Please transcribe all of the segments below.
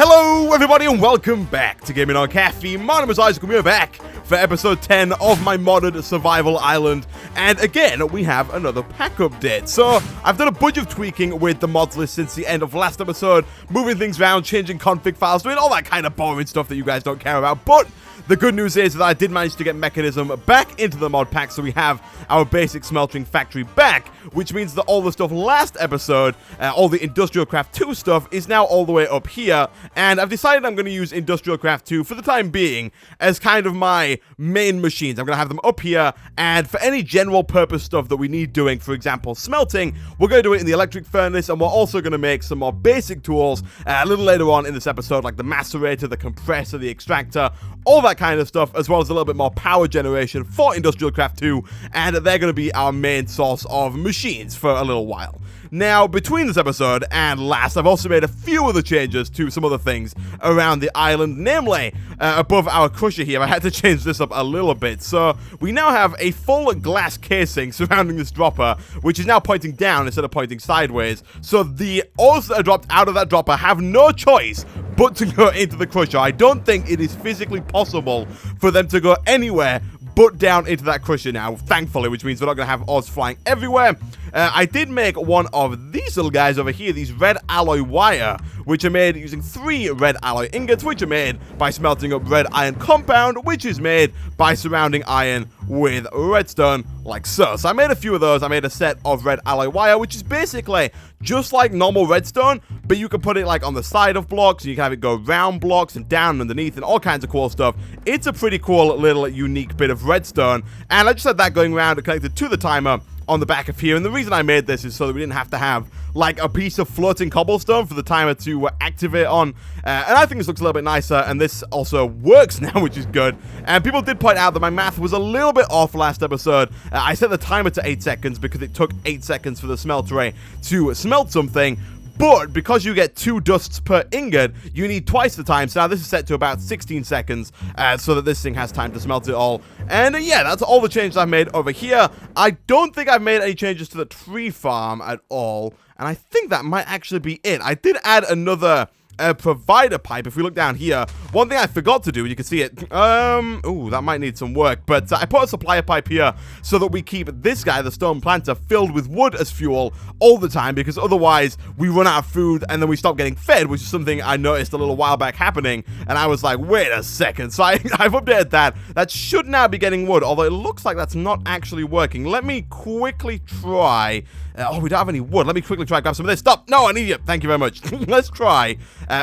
Hello everybody and welcome back to Gaming on Caffeine. My name is Isaac and we are back for episode 10 of my modded survival island. And again, we have another pack update. So, I've done a bunch of tweaking with the mods list since the end of last episode. Moving things around, changing config files, doing all that kind of boring stuff that you guys don't care about. But the good news is that I did manage to get Mechanism back into the mod pack, so we have our basic smelting factory back, which means that all the stuff last episode, all the Industrial Craft 2 stuff, is now all the way up here, and I've decided I'm going to use Industrial Craft 2 for the time being as kind of my main machines. I'm going to have them up here, and for any general purpose stuff that we need doing, for example, smelting, we're going to do it in the electric furnace, and we're also going to make some more basic tools a little later on in this episode, like the macerator, the compressor, the extractor, all that kind of stuff, as well as a little bit more power generation for Industrial Craft 2, and they're going to be our main source of machines for a little while. Now, between this episode and last, I've also made a few other changes to some other things around the island, namely, above our crusher here, I had to change this up a little bit, so we now have a full glass casing surrounding this dropper, which is now pointing down instead of pointing sideways, so the ores that are dropped out of that dropper have no choice but to go into the crusher. I don't think it is physically possible for them to go anywhere but down into that crusher now, thankfully, which means we're not going to have ores flying everywhere. I did make one of these little guys over here, these red alloy wire, which are made using 3 red alloy ingots, which are made by smelting up red iron compound, which is made by surrounding iron with redstone, like so. So I made a few of those. I made a set of red alloy wire, which is basically just like normal redstone, but you can put it like on the side of blocks, and you can have it go round blocks and down underneath and all kinds of cool stuff. It's a pretty cool little unique bit of redstone, and I just had that going around and connected to the timer on the back of here, and the reason I made this is so that we didn't have to have like a piece of floating cobblestone for the timer to activate on, and I think this looks a little bit nicer, and this also works now, which is good. And people did point out that my math was a little bit off last episode. I set the timer to 8 seconds because it took 8 seconds for the smelt ray to smelt something, but because you get 2 dusts per ingot, you need twice the time. So now this is set to about 16 seconds, so that this thing has time to smelt it all. And yeah, that's all the changes I've made over here. I don't think I've made any changes to the tree farm at all, and I think that might actually be it. I did add another provider pipe. If we look down here, one thing I forgot to do, you can see it, ooh, that might need some work, but I put a supplier pipe here so that we keep this guy, the stone planter, filled with wood as fuel all the time, because otherwise we run out of food and then we stop getting fed, which is something I noticed a little while back happening, and I was like, wait a second. So I've updated that. That should now be getting wood, although it looks like that's not actually working. Let me quickly try. Oh, we don't have any wood. Let me quickly try to grab some of this. Stop! No, I need you. Thank you very much. Let's try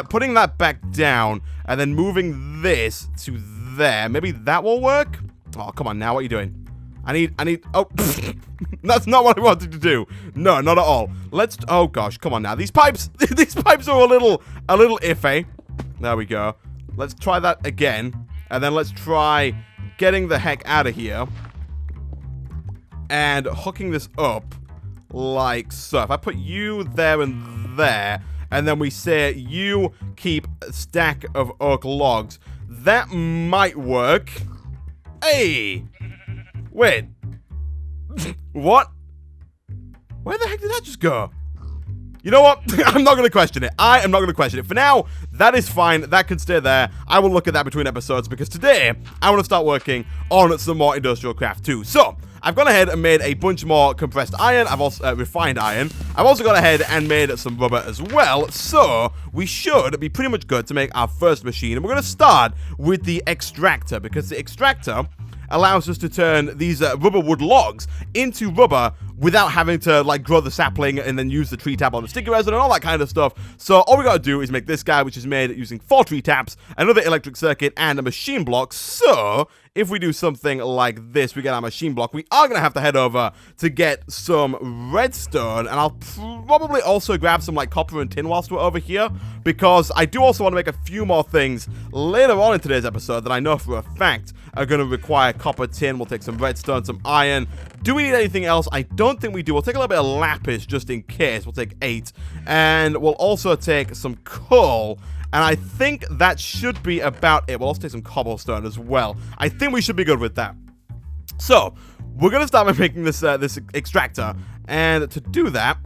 putting that back down and then moving this to there. Maybe that will work? Oh, come on now. What are you doing? I need, oh, that's not what I wanted to do. No, not at all. Oh gosh, come on now. These pipes are a little iffy. There we go. Let's try that again. And then let's try getting the heck out of here and hooking this up like so. If I put you there and there, and then we say you keep a stack of oak logs, that might work. Hey! Wait. What? Where the heck did that just go? You know what? I'm not going to question it. I am not going to question it. For now, that is fine. That can stay there. I will look at that between episodes, because today, I want to start working on some more Industrial Craft 2. So, I've gone ahead and made a bunch more compressed iron. I've also refined iron. I've also gone ahead and made some rubber as well. So we should be pretty much good to make our first machine. And we're going to start with the extractor, because the extractor allows us to turn these rubber wood logs into rubber without having to like grow the sapling and then use the tree tap on the sticky resin and all that kind of stuff. So all we gotta do is make this guy, which is made using 4 tree taps, another electric circuit, and a machine block. So if we do something like this, we get our machine block. We are gonna have to head over to get some redstone, and I'll probably also grab some like copper and tin whilst we're over here, because I do also want to make a few more things later on in today's episode that I know for a fact are going to require copper, tin. We'll take some redstone, some iron. Do we need anything else? I don't think we do. We'll take a little bit of lapis just in case. We'll take 8. And we'll also take some coal. And I think that should be about it. We'll also take some cobblestone as well. I think we should be good with that. So, we're going to start by making this extractor. And to do that,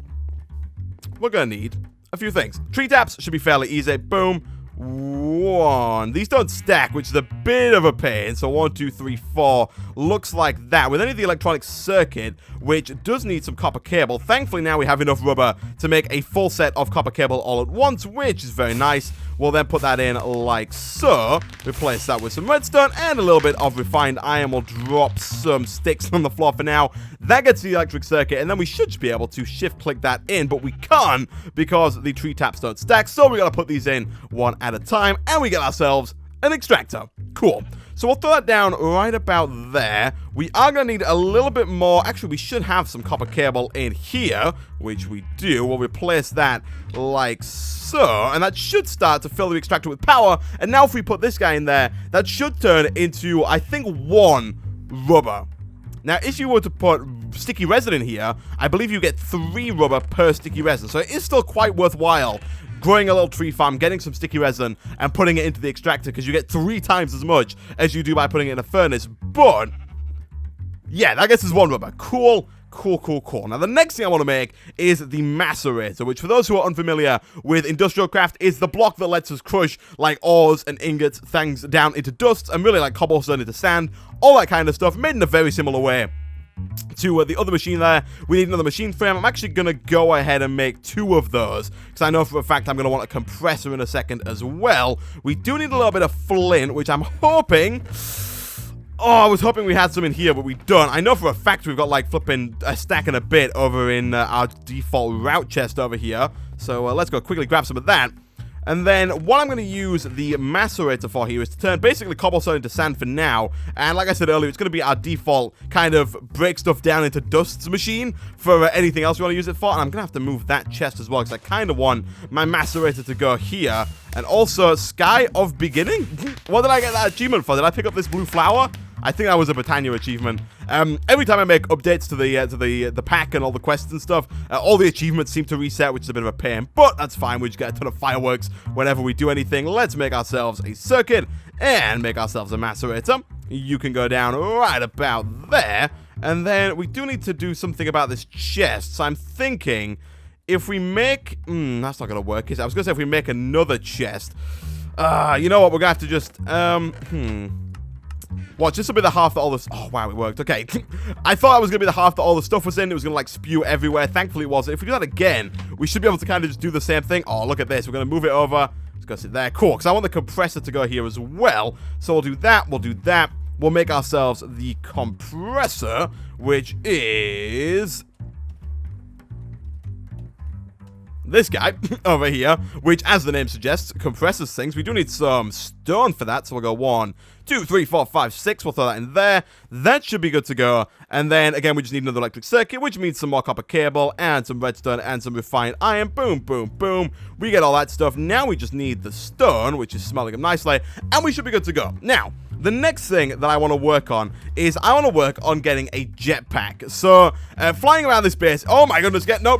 we're going to need a few things. Tree taps should be fairly easy. Boom. 1. These don't stack, which is a bit of a pain. So 1, 2, 3, 4 looks like that. With any of the electronic circuit, which does need some copper cable, thankfully now we have enough rubber to make a full set of copper cable all at once, which is very nice. We'll then put that in like so. Replace that with some redstone and a little bit of refined iron. We'll drop some sticks on the floor for now. That gets the electric circuit, and then we should be able to shift-click that in, but we can't because the tree taps don't stack, so we gotta put these in one at a time, and we get ourselves an extractor. Cool. So we'll throw that down right about there. We are going to need a little bit more. Actually, we should have some copper cable in here, which we do. We'll replace that like so, and that should start to fill the extractor with power. And now if we put this guy in there, that should turn into, I think, 1 rubber. Now, if you were to put sticky resin in here, I believe you get 3 rubber per sticky resin. So it is still quite worthwhile growing a little tree farm, getting some sticky resin, and putting it into the extractor, because you get 3 times as much as you do by putting it in a furnace. But yeah, that gets us 1 rubber. Cool. Now, the next thing I want to make is the macerator, which, for those who are unfamiliar with industrial craft, is the block that lets us crush, like, ores and ingots, things down into dust, and really, like, cobblestone into sand, all that kind of stuff, made in a very similar way to the other machine there. We need another machine frame. I'm actually going to go ahead and make 2 of those, because I know for a fact I'm going to want a compressor in a second as well. We do need a little bit of flint, which I'm hoping... Oh, I was hoping we had some in here, but we don't. I know for a fact we've got, like, flipping a stack and a bit over in our default route chest over here. So let's go quickly grab some of that. And then what I'm going to use the macerator for here is to turn basically cobblestone into sand for now. And like I said earlier, it's going to be our default kind of break stuff down into dusts machine for anything else we want to use it for. And I'm going to have to move that chest as well, because I kind of want my macerator to go here. And also, Sky of Beginning? What did I get that achievement for? Did I pick up this blue flower? I think that was a Britannia achievement. Every time I make updates to the pack and all the quests and stuff, all the achievements seem to reset, which is a bit of a pain. But that's fine. We just get a ton of fireworks whenever we do anything. Let's make ourselves a circuit and make ourselves a macerator. You can go down right about there. And then we do need to do something about this chest. So I'm thinking if we make... that's not going to work, is it? I was going to say if we make another chest. You know what? We're going to have to just... Watch, this will be the half that all this... Oh, wow, it worked. Okay. I thought it was going to be the half that all the stuff was in. It was going to, like, spew everywhere. Thankfully, it wasn't. If we do that again, we should be able to kind of just do the same thing. Oh, look at this. We're going to move it over. Let's go sit there. Cool, because I want the compressor to go here as well. So we'll do that. We'll do that. We'll make ourselves the compressor, which is... this guy over here, which, as the name suggests, compresses things. We do need some stone for that, so we'll go 1, 2, 3, 4, 5, 6. We'll throw that in there. That should be good to go. And then, again, we just need another electric circuit, which means some more copper cable and some redstone and some refined iron. Boom, boom, boom. We get all that stuff. Now we just need the stone, which is smelling up nicely, and we should be good to go. Now, the next thing that I want to work on is I want to work on getting a jetpack. So, flying around this base. Oh my goodness! No.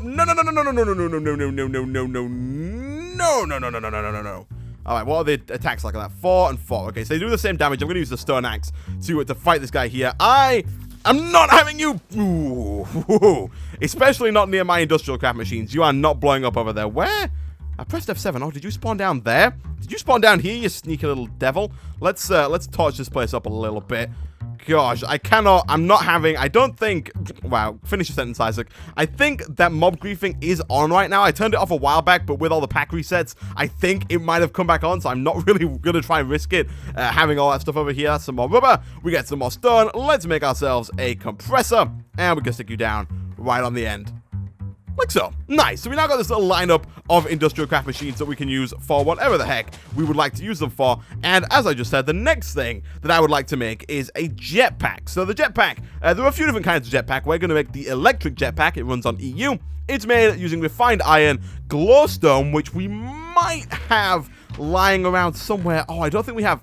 All right, what are the attacks like on that? 4 and 4. Okay, so they do the same damage. I'm going to use the stone axe to fight this guy here. I'm not having you. Ooh. Especially not near my industrial craft machines. You are not blowing up over there. Where? I pressed F7. Oh, did you spawn down there? Did you spawn down here, you sneaky little devil? Let's torch this place up a little bit. Gosh, I don't think... Wow, finish your sentence, Isaac. I think that mob griefing is on right now. I turned it off a while back, but with all the pack resets, I think it might have come back on, so I'm not really going to try and risk it. Having all that stuff over here. Some more rubber. We get some more stone. Let's make ourselves a compressor, and we can stick you down right on the end. Like so. Nice. So we now got this little lineup of industrial craft machines that we can use for whatever the heck we would like to use them for. And as I just said, the next thing that I would like to make is a jetpack. So the jetpack, there are a few different kinds of jetpack. We're going to make the electric jetpack. It runs on EU. It's made using refined iron, glowstone, which we might have lying around somewhere. Oh, I don't think we have...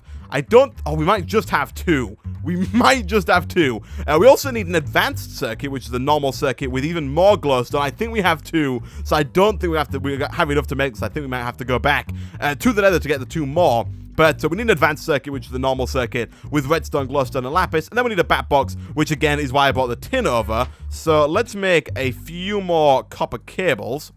Oh, we might just have 2. We might just have 2. We also need an advanced circuit, which is a normal circuit with even more glowstone. I think we have 2, so I don't think we have enough to make this. I think we might have to go back to the nether to get the 2 more. But we need an advanced circuit, which is the normal circuit with redstone, glowstone, and lapis. And then we need a bat box, which again is why I brought the tin over. So let's make a few more copper cables.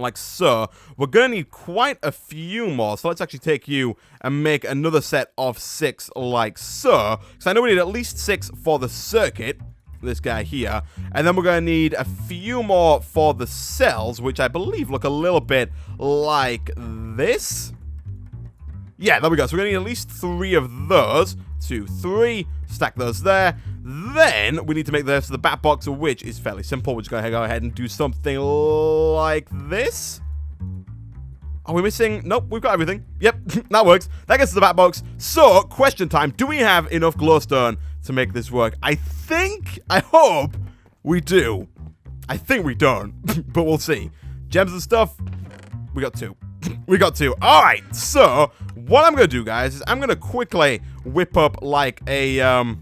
like so. We're going to need quite a few more, so let's actually take you and make another set of 6 like so, because I know we need at least 6 for the circuit, this guy here, and then we're going to need a few more for the cells, which I believe look a little bit like this. Yeah, there we go. So we're going to need at least 3 of those. 2, 3. Stack those there. Then we need to make the rest of the bat box, which is fairly simple. We're just going to go ahead and do something like this. Are we missing? Nope, we've got everything. Yep, that works. That gets to the bat box. So, question time. Do we have enough glowstone to make this work? I hope we do. I think we don't, but we'll see. Gems and stuff, we got 2. We got 2. All right, so what I'm going to do, guys, is I'm going to quickly whip up like a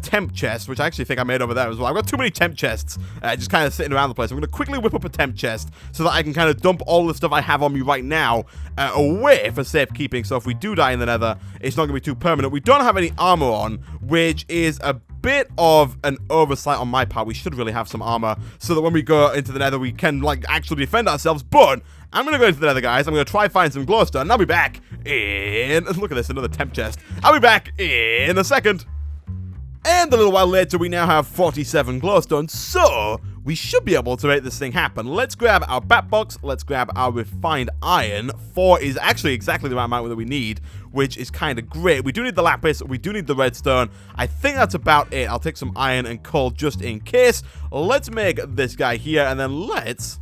temp chest, which I actually think I made over there as well. I've got too many temp chests just kind of sitting around the place. I'm going to quickly whip up a temp chest so that I can kind of dump all the stuff I have on me right now away for safekeeping. So if we do die in the nether, it's not going to be too permanent. We don't have any armor on, which is a bit of an oversight on my part. We should really have some armor so that when we go into the nether, we can like actually defend ourselves. But I'm going to go into the nether, guys. I'm going to try find some glowstone, and I'll be back in... Look at this, another temp chest. I'll be back in a second. And a little while later, we now have 47 glowstone, so we should be able to make this thing happen. Let's grab our bat box. Let's grab our refined iron. 4 is actually exactly the right amount that we need, which is kind of great. We do need the lapis. We do need the redstone. I think that's about it. I'll take some iron and coal just in case. Let's make this guy here, and then let's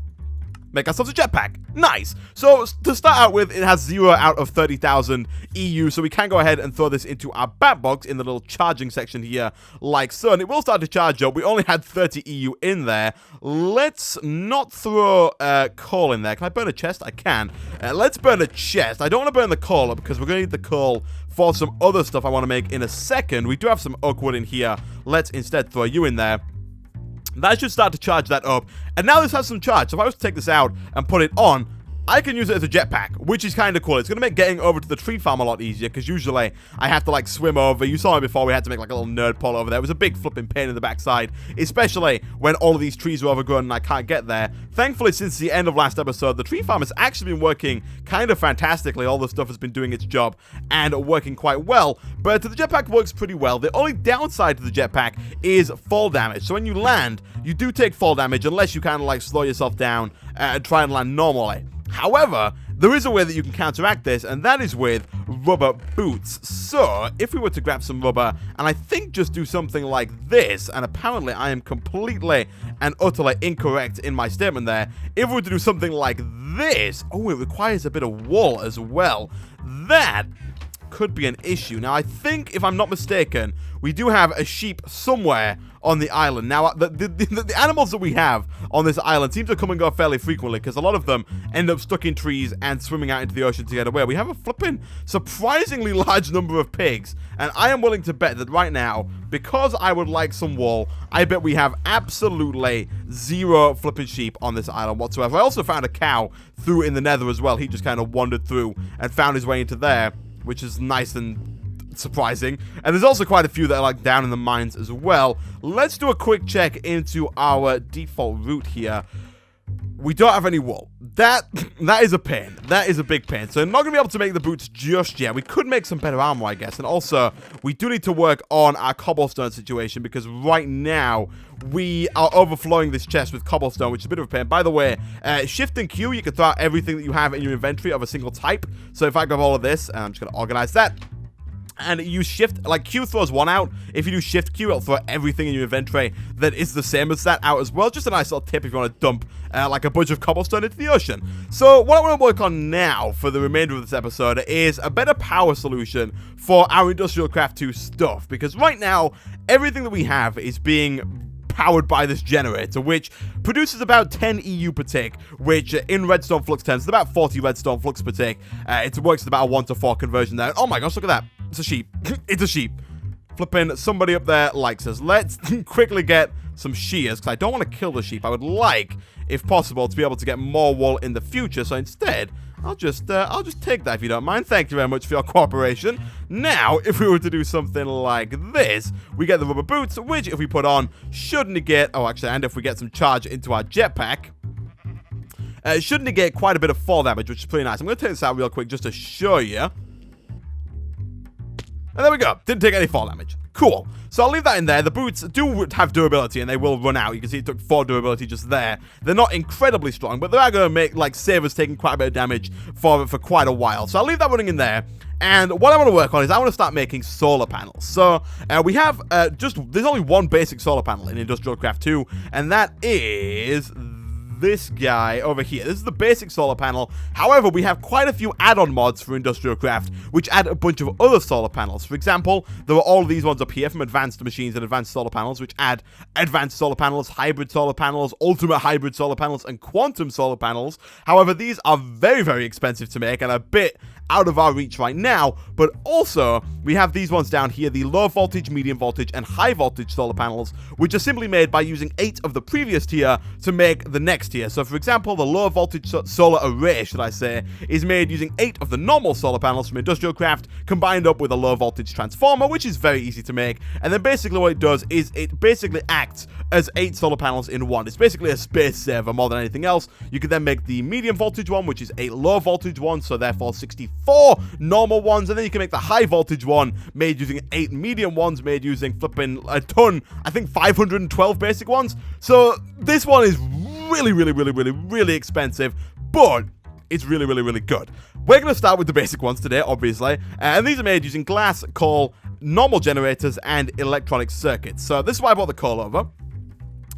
make ourselves a jetpack. Nice. So to start out with, it has 0 out of 30,000 EU, so we can go ahead and throw this into our bat box in the little charging section here, like so, and it will start to charge up. We only had 30 EU in there. Let's not throw coal in there. Can I burn a chest? I can. Let's burn a chest. I don't want to burn the coal because we're going to need the coal for some other stuff I want to make in a second. We do have some oak wood in here. Let's instead throw you in there. That should start to charge that up. And now this has some charge. So if I was to take this out and put it on, I can use it as a jetpack, which is kind of cool. It's going to make getting over to the tree farm a lot easier, because usually I have to, like, swim over. You saw me before, we had to make, like, a little nerd pole over there. It was a big flipping pain in the backside, especially when all of these trees are overgrown and I can't get there. Thankfully, since the end of last episode, the tree farm has actually been working kind of fantastically. All the stuff has been doing its job and working quite well, but the jetpack works pretty well. The only downside to the jetpack is fall damage. So when you land, you do take fall damage unless you kind of, like, slow yourself down and try and land normally. However, there is a way that you can counteract this, and that is with rubber boots. So, if we were to grab some rubber, and I think just do something like this, and apparently I am completely and utterly incorrect in my statement there. If we were to do something like this, oh, it requires a bit of wool as well. That could be an issue. Now, I think, if I'm not mistaken, we do have a sheep somewhere on the island. Now, the animals that we have on this island seem to come and go fairly frequently, because a lot of them end up stuck in trees and swimming out into the ocean to get away. We have a flipping surprisingly large number of pigs, and I am willing to bet that right now, because I would like some wool, I bet we have absolutely 0 flipping sheep on this island whatsoever. I also found a cow through in the nether as well. He just kind of wandered through and found his way into there, which is nice and surprising. And there's also quite a few that are like down in the mines as well. Let's do a quick check into our default route here. We don't have any wool. That is a pain. That is a big pain. So I'm not going to be able to make the boots just yet. We could make some better armor, I guess. And also, we do need to work on our cobblestone situation, because right now we are overflowing this chest with cobblestone, which is a bit of a pain. By the way, Shift and Q, you can throw out everything that you have in your inventory of a single type. So if I grab all of this, and I'm just going to organize that, and you shift, like Q throws one out. If you do shift Q, it'll throw everything in your inventory that is the same as that out as well. Just a nice little tip if you want to dump like a bunch of cobblestone into the ocean. So what I want to work on now for the remainder of this episode is a better power solution for our Industrial Craft 2 stuff, because right now everything that we have is being powered by this generator, which produces about 10 EU per tick, which in redstone flux terms is about 40 redstone flux per tick. It works at about a 1-to-4 conversion there. Oh my gosh, look at that. It's a sheep. It's a sheep. Flipping, somebody up there likes us. Let's quickly get some shears, because I don't want to kill the sheep. I would like, if possible, to be able to get more wool in the future. So instead, I'll just take that if you don't mind. Thank you very much for your cooperation. Now, if we were to do something like this, we get the rubber boots, which if we put on, should negate... Oh, actually, and if we get some charge into our jetpack... It should negate quite a bit of fall damage, which is pretty nice. I'm going to take this out real quick just to show you. And there we go. Didn't take any fall damage. Cool. So I'll leave that in there. The boots do have durability, and they will run out. You can see it took 4 durability just there. They're not incredibly strong, but they are going to make, like, save us taking quite a bit of damage for quite a while. So I'll leave that running in there. And what I want to work on is I want to start making solar panels. So we have there's only one basic solar panel in Industrial Craft 2, and that is this guy over here. This is the basic solar panel. However, we have quite a few add-on mods for Industrial Craft, which add a bunch of other solar panels. For example, there are all of these ones up here from Advanced Machines and Advanced Solar Panels, which add Advanced Solar Panels, Hybrid Solar Panels, Ultimate Hybrid Solar Panels, and Quantum Solar Panels. However, these are very, very expensive to make and a bit out of our reach right now, but also we have these ones down here, the low voltage, medium voltage, and high voltage solar panels, which are simply made by using 8 of the previous tier to make the next tier. So for example, the low voltage solar array, should I say, is made using 8 of the normal solar panels from Industrial Craft combined up with a low voltage transformer, which is very easy to make. And then basically what it does is it basically acts as 8 solar panels in one. It's basically a space saver more than anything else. You can then make the medium voltage one, which is 8 low voltage ones, so therefore 64 normal ones, and then you can make the high voltage one made using 8 medium ones made using flipping a ton, I think 512 basic ones. So this one is really expensive, but it's really good. We're going to start with the basic ones today, obviously, and these are made using glass, coal, normal generators, and electronic circuits. So this is why I brought the coal over.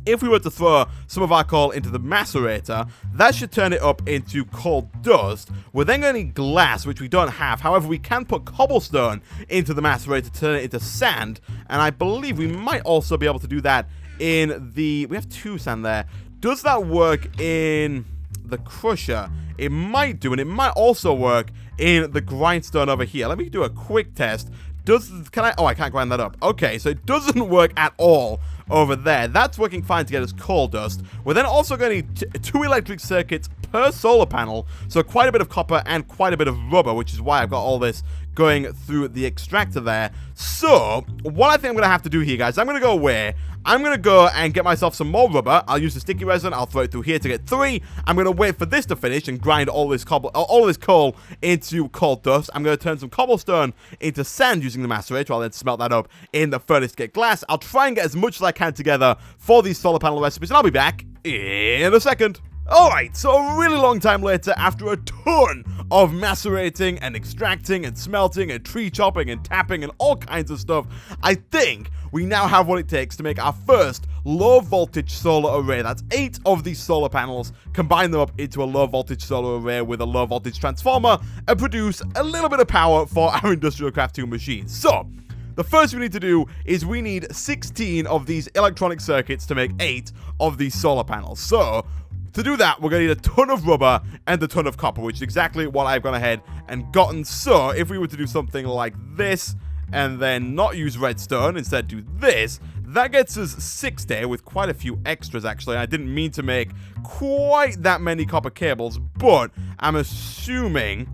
If we were to throw some of our coal into the macerator, that should turn it up into coal dust. We're then going to need glass, which we don't have. However, we can put cobblestone into the macerator to turn it into sand, and I believe we might also be able to do that in the... We have 2 sand there. Does that work in the crusher? It might do, and it might also work in the grindstone over here. Let me do a quick test. I can't grind that up. Okay, so it doesn't work at all over there. That's working fine to get us coal dust. We're then also going to need 2 electric circuits per solar panel, so quite a bit of copper and quite a bit of rubber, which is why I've got all this going through the extractor there. So what I think I'm going to have to do here, guys, I'm going to go away. I'm going to go and get myself some more rubber. I'll use the sticky resin. I'll throw it through here to get 3. I'm going to wait for this to finish and grind all this coal into coal dust. I'm going to turn some cobblestone into sand using the macerator. I'll then smelt that up in the furnace to get glass. I'll try and get as much as I can together for these solar panel recipes, and I'll be back in a second. Alright, so a really long time later, after a ton of macerating and extracting and smelting and tree chopping and tapping and all kinds of stuff, I think we now have what it takes to make our first low voltage solar array. That's 8 of these solar panels, combine them up into a low voltage solar array with a low voltage transformer, and produce a little bit of power for our Industrial Craft 2 machines. So the first we need to do is we need 16 of these electronic circuits to make 8 of these solar panels. So to do that, we're going to need a ton of rubber and a ton of copper, which is exactly what I've gone ahead and gotten. So if we were to do something like this and then not use redstone, instead do this, that gets us 60 with quite a few extras, actually. I didn't mean to make quite that many copper cables, but I'm assuming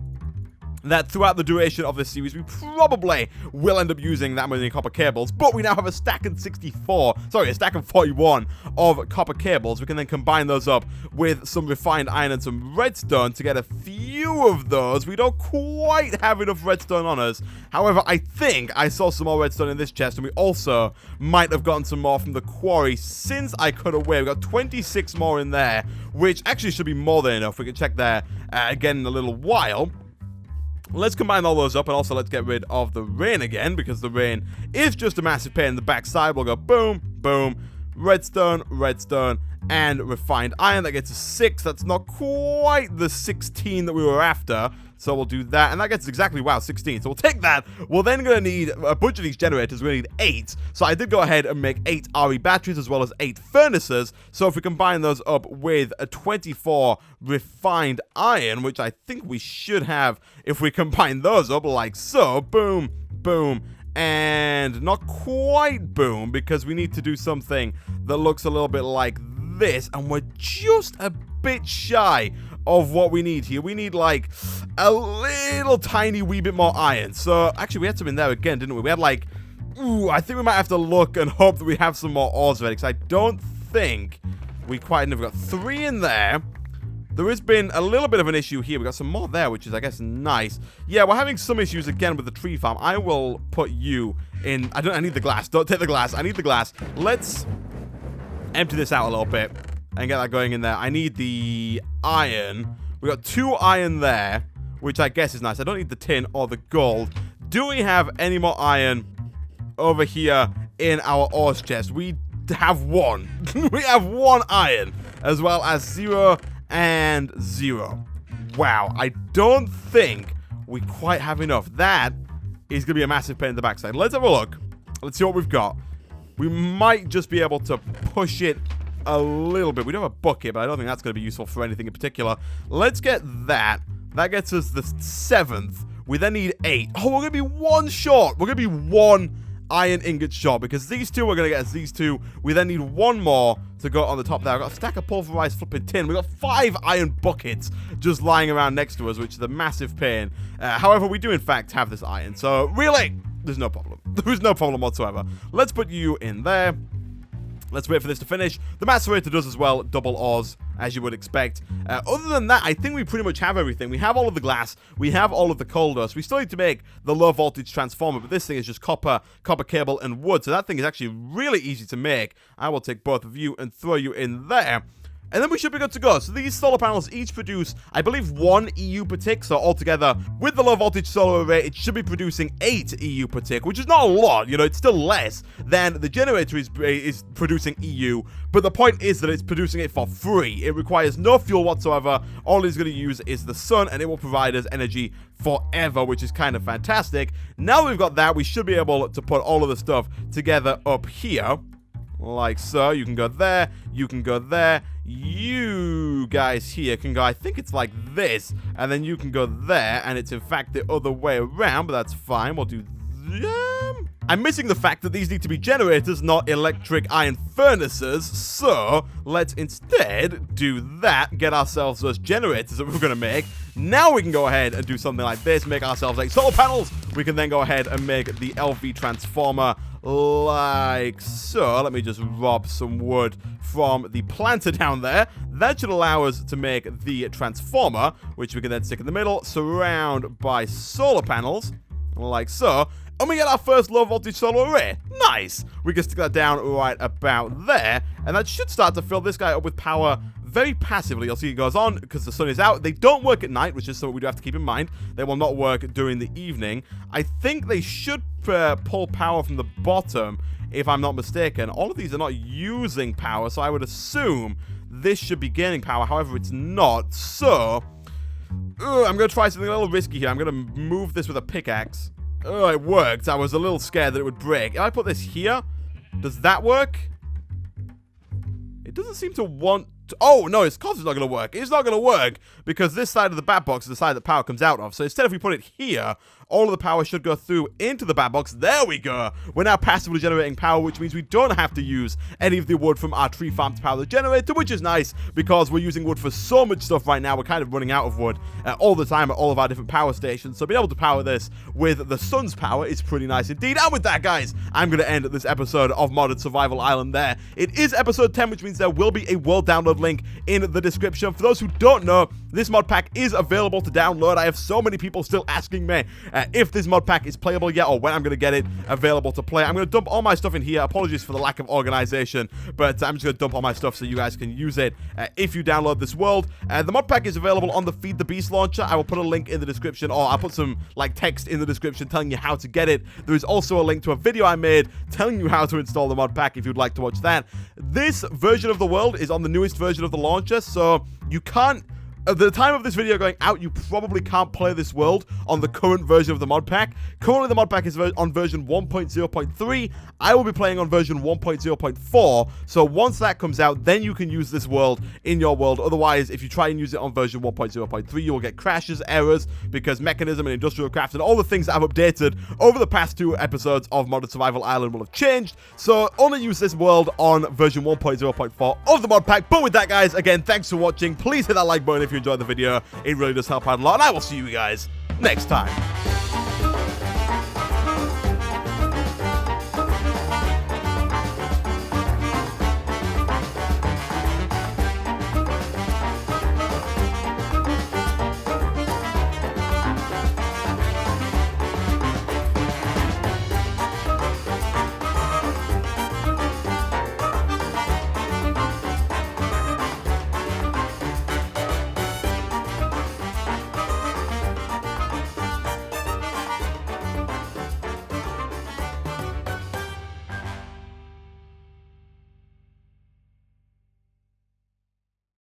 that throughout the duration of this series, we probably will end up using that many copper cables, but we now have a stack of 41 of copper cables. We can then combine those up with some refined iron and some redstone to get a few of those. We don't quite have enough redstone on us. However, I think I saw some more redstone in this chest, and we also might have gotten some more from the quarry since I cut away. We got 26 more in there, which actually should be more than enough. We can check there again in a little while. Let's combine all those up, and also let's get rid of the rain again, because the rain is just a massive pain in the backside. We'll go boom, boom, redstone, redstone, and refined iron. That gets us 6. That's not quite the 16 that we were after, so we'll do that, and that gets exactly, wow, 16. So we'll take that. We're then going to need a bunch of these generators. We're going to need 8. So I did go ahead and make 8 RE batteries as well as 8 furnaces. So if we combine those up with a 24 refined iron, which I think we should have if we combine those up like so, boom, boom, and not quite boom, because we need to do something that looks a little bit like this, and we're just a bit shy of what we need here. We need like a little tiny wee bit more iron. So actually we had some in there again, didn't we? We had like, I think we might have to look and hope that we have some more ores ready, because I don't think we quite have got 3 in there. There has been a little bit of an issue here. We got some more there, which is, I guess, nice. Yeah, we're having some issues again with the tree farm. I will put you in. I need the glass. Don't take the glass. I need the glass. Let's empty this out a little bit and get that going in there. I need the iron. We got 2 iron there, which I guess is nice. I don't need the tin or the gold. Do we have any more iron over here in our ores chest? We have 1. We have 1 iron, as well as 0 and 0. Wow, I don't think we quite have enough. That is going to be a massive pain in the backside. Let's have a look. Let's see what we've got. We might just be able to push it a little bit. We don't have a bucket, but I don't think that's going to be useful for anything in particular. Let's get that. That gets us the 7th. We then need 8. Oh, we're going to be 1 short. We're going to be 1 iron ingot short, because these 2 are going to get us these 2. We then need 1 more to go on the top there. I've got a stack of pulverized flipping tin. We've got 5 iron buckets just lying around next to us, which is a massive pain. However, we do in fact have this iron, so really, there's no problem. There's no problem whatsoever. Let's put you in there. Let's wait for this to finish. The macerator does as well double ores, as you would expect. Other than that, I think we pretty much have everything. We have all of the glass. We have all of the coal dust. We still need to make the low voltage transformer, but this thing is just copper cable, and wood. So that thing is actually really easy to make. I will take both of you and throw you in there. And then we should be good to go. So these solar panels each produce, I believe, 1 EU per tick. So altogether, with the low voltage solar array, it should be producing 8 EU per tick, which is not a lot. You know, it's still less than the generator is producing EU. But the point is that it's producing it for free. It requires no fuel whatsoever. All it's going to use is the sun, and it will provide us energy forever, which is kind of fantastic. Now we've got that, we should be able to put all of the stuff together up here. Like so. You can go there, you can go there, you guys here can go, I think it's like this, and then you can go there, and it's in fact the other way around, but that's fine. We'll do them. I'm missing the fact that these need to be generators, not electric iron furnaces, so let's instead do that, get ourselves those generators that we're going to make. Now we can go ahead and do something like this, make ourselves 8 solar panels. We can then go ahead and make the LV transformer like so. Let me just rob some wood from the planter down there. That should allow us to make the transformer, which we can then stick in the middle, surround by solar panels, like so. And we get our first low voltage solar array. Nice! We can stick that down right about there, and that should start to fill this guy up with power very passively. You'll see it goes on because the sun is out. They don't work at night, which is something we do have to keep in mind. They will not work during the evening. I think they should pull power from the bottom, if I'm not mistaken. All of these are not using power, so I would assume this should be gaining power. However, it's not. So, I'm going to try something a little risky here. I'm going to move this with a pickaxe. Oh, it worked. I was a little scared that it would break. If I put this here, does that work? It doesn't seem to want to. Oh, no, of course it's not going to work. It's not going to work because this side of the bat box is the side that power comes out of. So instead, if we put it here, all of the power should go through into the bat box. There we go. We're now passively generating power, which means we don't have to use any of the wood from our tree farm to power the generator, which is nice because we're using wood for so much stuff right now. We're kind of running out of wood all the time at all of our different power stations. So being able to power this with the sun's power is pretty nice indeed. And with that, guys, I'm going to end this episode of Modded Survival Island there. It is episode 10, which means there will be a world download link in the description. For those who don't know, this mod pack is available to download. I have so many people still asking me if this mod pack is playable yet, or when I'm going to get it available to play. I'm going to dump all my stuff in here. Apologies for the lack of organization, but I'm just going to dump all my stuff so you guys can use it if you download this world. The mod pack is available on the Feed the Beast launcher. I will put a link in the description, or I'll put some like text in the description telling you how to get it. There is also a link to a video I made telling you how to install the mod pack if you'd like to watch that. This version of the world is on the newest version of the launcher, so you can't. At the time of this video going out, you probably can't play this world on the current version of the mod pack. Currently, the mod pack is on version 1.0.3. I will be playing on version 1.0.4. So once that comes out, then you can use this world in your world. Otherwise, if you try and use it on version 1.0.3, you will get crashes, errors, because Mechanism and Industrial Craft and all the things that I've updated over the past 2 episodes of Modded Survival Island will have changed. So only use this world on version 1.0.4 of the mod pack. But with that, guys, again, thanks for watching. Please hit that like button if you enjoyed the video. It really does help out a lot, and I will see you guys next time.